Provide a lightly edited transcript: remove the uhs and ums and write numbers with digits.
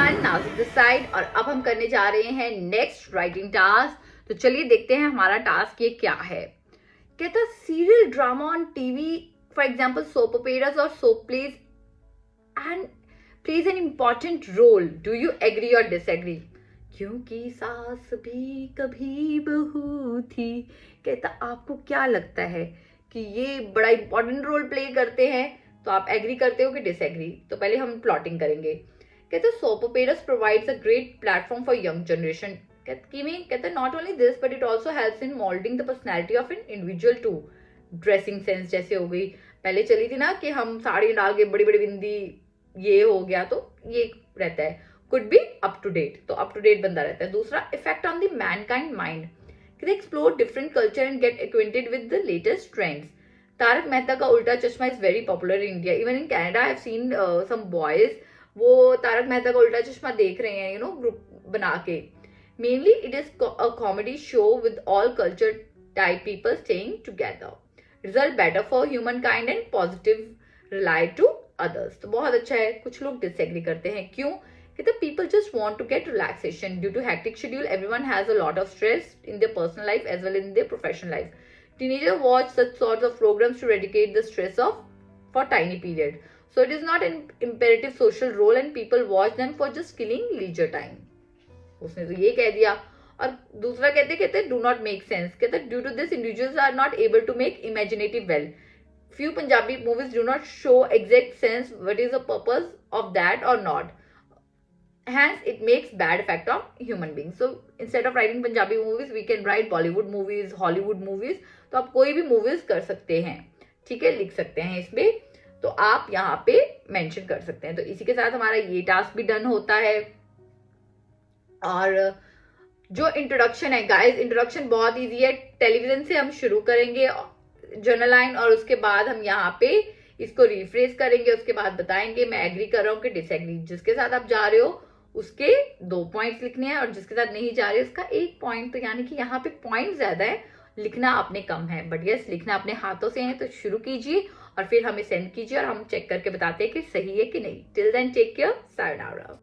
Everyone, नाज़िक this side. और अब हम करने जा रहे हैं नेक्स्ट राइटिंग टास्क। तो चलिए देखते हैं हमारा टास्क ये क्या है। कहता serial drama on TV, for example soap operas और soap plays and plays an important role. Do you agree और डिसएग्री? क्योंकि सास भी कभी बहू थी। कहता आपको क्या लगता है कि ये बड़ा इंपॉर्टेंट रोल प्ले करते हैं? तो आप एग्री करते हो कि डिसएग्री? तो पहले हम प्लॉटिंग करेंगे। कहते soap operas provides a great platform for young generation. कहते not only this but it also helps in moulding the personality of an individual too. Dressing sense जैसे हो गई, पहले चली थी ना कि हम साड़ी डाल के बड़ी बड़ी बिंदी, ये हो गया तो ये रहता है। Could be up to date, तो अप टू डेट बंदा रहता है। दूसरा, effect on the mankind mind. Explore different culture and get acquainted with the latest trends. Tarak Mehta ka Ulta Chashma is very popular in India, even in Canada I have seen some boys वो तारक मेहता का उल्टा चश्मा देख रहे हैं, group बना के। Mainly it is a comedy show with all culture type people staying together. Result better for humankind and positive rely to others. तो बहुत अच्छा है। कुछ लोग डिसएग्री करते हैं, क्यों? कहते people just want to get relaxation due to hectic schedule. Everyone has a lot of stress in their personal life as well in their professional life. Teenagers watch such sorts of programs to eradicate the stress of for tiny period. So it is not an imperative social role and people watch them for just killing leisure time. उसने तो ये कह दिया। और दूसरा कहते do not make sense। कहते due to this individuals are not able to make imaginative well. Few Punjabi movies do not show exact sense what is the purpose of that or not. Hence, it makes bad effect on human beings. So, instead of writing Punjabi movies, we can write Bollywood movies, Hollywood movies. तो आप कोई भी movies कर सकते हैं, ठीक है, लिख सकते हैं इसमें। तो आप यहाँ पे मेंशन कर सकते हैं। तो इसी के साथ हमारा ये टास्क भी डन होता है। और जो इंट्रोडक्शन है गाइस, इंट्रोडक्शन बहुत इजी है। टेलीविजन से हम शुरू करेंगे जर्नल लाइन, और उसके बाद हम यहाँ पे इसको रिफ्रेश करेंगे। उसके बाद बताएंगे मैं एग्री कर रहा हूँ कि डिसएग्री। जिसके साथ आप जा रहे हो उसके 2 पॉइंट्स लिखने हैं, और जिसके साथ नहीं जा रहे उसका 1 पॉइंट। तो यानी कि यहाँ पे पॉइंट ज्यादा है, लिखना आपने कम है, बट यस लिखना अपने हाथों से है। तो शुरू कीजिए और फिर हमें सेंड कीजिए और हम चेक करके बताते हैं कि सही है कि नहीं। Till then take care, sayonara.